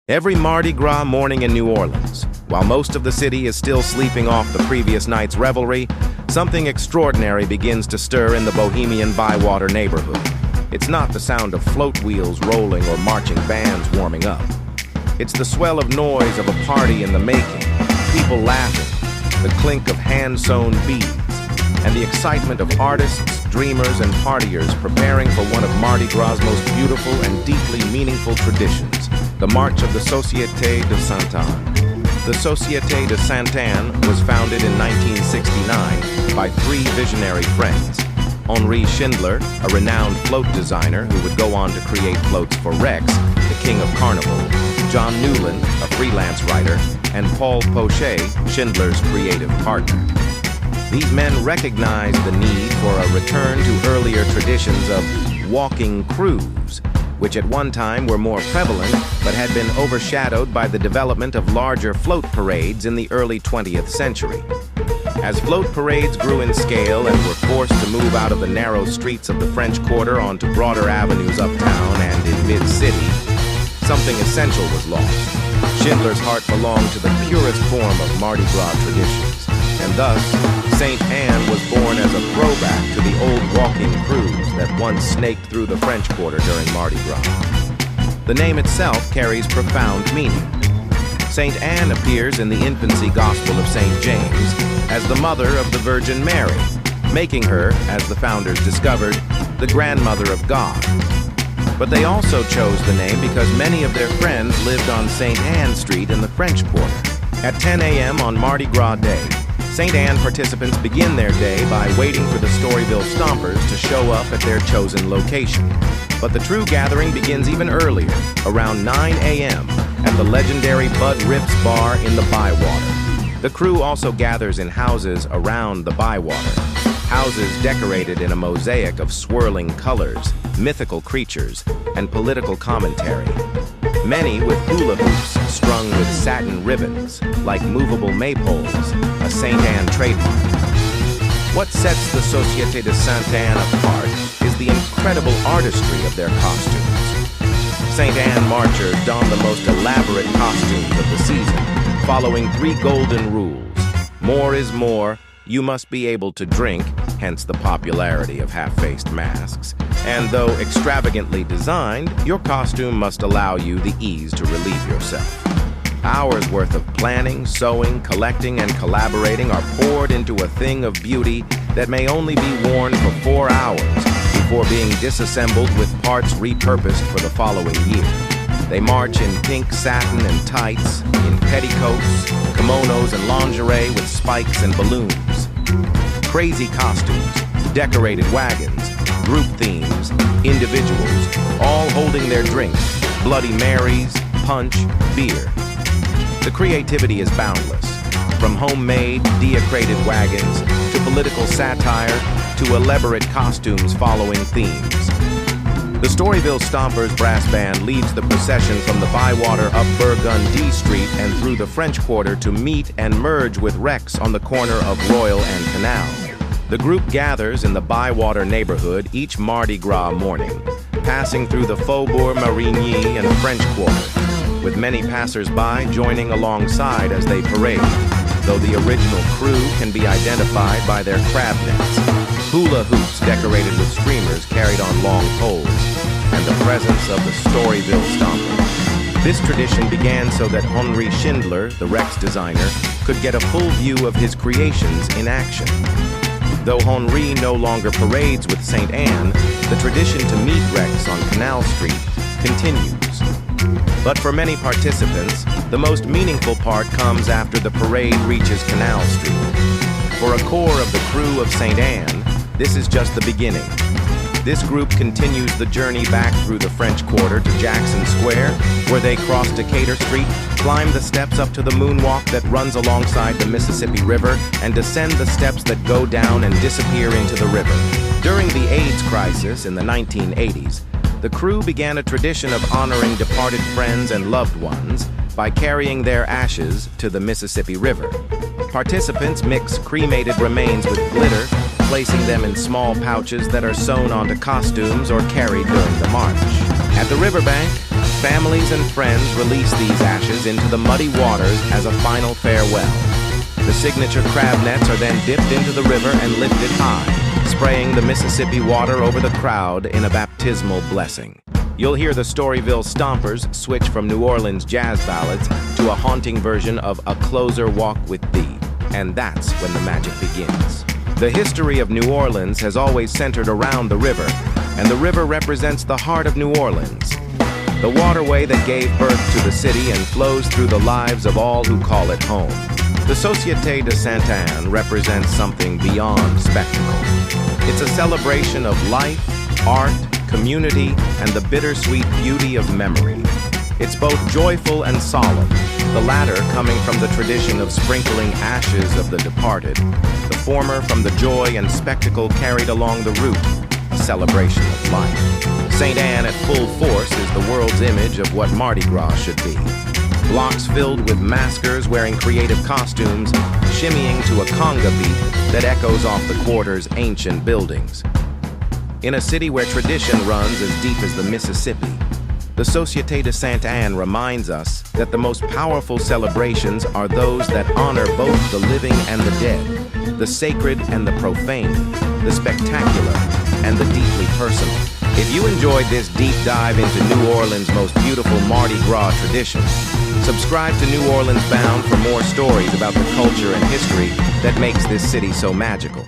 Every Mardi Gras morning in New Orleans, while most of the city is still sleeping off the previous night's revelry, something extraordinary begins to stir in the bohemian Bywater neighborhood. It's not the sound of float wheels rolling or marching bands warming up. It's the swell of noise of a party in the making, people laughing, the clink of hand-sewn beads, and the excitement of artists, dreamers, and partiers preparing for one of Mardi Gras' most beautiful and deeply meaningful traditions, the March of the Société de Sainte-Anne. The Société de Sainte-Anne was founded in 1969 by three visionary friends: Henri Schindler, a renowned float designer who would go on to create floats for Rex, the king of carnival, John Newlin, a freelance writer, and Poche, Schindler's creative partner. These men recognized the need for a return to earlier traditions of walking krewes, which at one time were more prevalent but had been overshadowed by the development of larger float parades in the early 20th century. As float parades grew in scale and were forced to move out of the narrow streets of the French Quarter onto broader avenues uptown and in mid-city, something essential was lost. Schindler's heart belonged to the purest form of Mardi Gras traditions, and thus, Sainte Anne was born as a throwback to the old walking krewes that once snaked through the French Quarter during Mardi Gras. The name itself carries profound meaning. Sainte Anne appears in the infancy Gospel of St. James as the mother of the Virgin Mary, making her, as the founders discovered, the grandmother of God. But they also chose the name because many of their friends lived on St. Anne Street in the French Quarter. At 10 a.m. on Mardi Gras Day, St. Anne participants begin their day by waiting for the Storyville Stompers to show up at their chosen location. But the true gathering begins even earlier, around 9 a.m., at the legendary Bud Rip's Bar in the Bywater. The crew also gathers in houses around the Bywater, houses decorated in a mosaic of swirling colors, mythical creatures, and political commentary. Many with hula hoops strung with satin ribbons, like movable maypoles, a Sainte Anne trademark. What sets the Société de Sainte-Anne apart is the incredible artistry of their costumes. Sainte Anne marchers don the most elaborate costumes of the season, following three golden rules. More is more, you must be able to drink, hence the popularity of half-faced masks, and though extravagantly designed, your costume must allow you the ease to relieve yourself. Hours worth of planning, sewing, collecting, and collaborating are poured into a thing of beauty that may only be worn for 4 hours before being disassembled with parts repurposed for the following year. They march in pink satin and tights, in petticoats, kimonos, and lingerie with spikes and balloons. Crazy costumes, decorated wagons, group themes, individuals, all holding their drinks, Bloody Marys, punch, beer. The creativity is boundless, from homemade, decorated wagons to political satire to elaborate costumes following themes. The Storyville Stompers brass band leads the procession from the Bywater up Burgundy Street and through the French Quarter to meet and merge with Rex on the corner of Royal and Canal. The group gathers in the Bywater neighborhood each Mardi Gras morning, passing through the Faubourg Marigny and French Quarter, with many passers-by joining alongside as they parade, though the original crew can be identified by their crab nets, hula hoops decorated with streamers carried on long poles, and the presence of the Storyville Stompers. This tradition began so that Henri Schindler, the Rex designer, could get a full view of his creations in action. Though Henri no longer parades with Sainte Anne, the tradition to meet Rex on Canal Street continues. But for many participants, the most meaningful part comes after the parade reaches Canal Street. For a core of the crew of Sainte Anne, this is just the beginning. This group continues the journey back through the French Quarter to Jackson Square, where they cross Decatur Street, climb the steps up to the moonwalk that runs alongside the Mississippi River, and descend the steps that go down and disappear into the river. During the AIDS crisis in the 1980s, the crew began a tradition of honoring departed friends and loved ones by carrying their ashes to the Mississippi River. Participants mix cremated remains with glitter, placing them in small pouches that are sewn onto costumes or carried during the march. At the riverbank, Families and friends release these ashes into the muddy waters as a final farewell. The signature crab nets are then dipped into the river and lifted high, spraying the Mississippi water over the crowd in a baptismal blessing. You'll hear the Storyville Stompers switch from New Orleans jazz ballads to a haunting version of A Closer Walk with Thee, and that's when the magic begins. The history of New Orleans has always centered around the river, and the river represents the heart of New Orleans, the waterway that gave birth to the city and flows through the lives of all who call it home. The Société de Sainte-Anne represents something beyond spectacle. It's a celebration of life, art, community, and the bittersweet beauty of memory. It's both joyful and solemn, the latter coming from the tradition of sprinkling ashes of the departed, the former from the joy and spectacle carried along the route, a celebration of life. St. Anne at full force is the world's image of what Mardi Gras should be. Blocks filled with maskers wearing creative costumes, shimmying to a conga beat that echoes off the quarter's ancient buildings. In a city where tradition runs as deep as the Mississippi, the Société de Sainte-Anne reminds us that the most powerful celebrations are those that honor both the living and the dead, the sacred and the profane, the spectacular and the deeply personal. If you enjoyed this deep dive into New Orleans' most beautiful Mardi Gras traditions, subscribe to New Orleans Bound for more stories about the culture and history that makes this city so magical.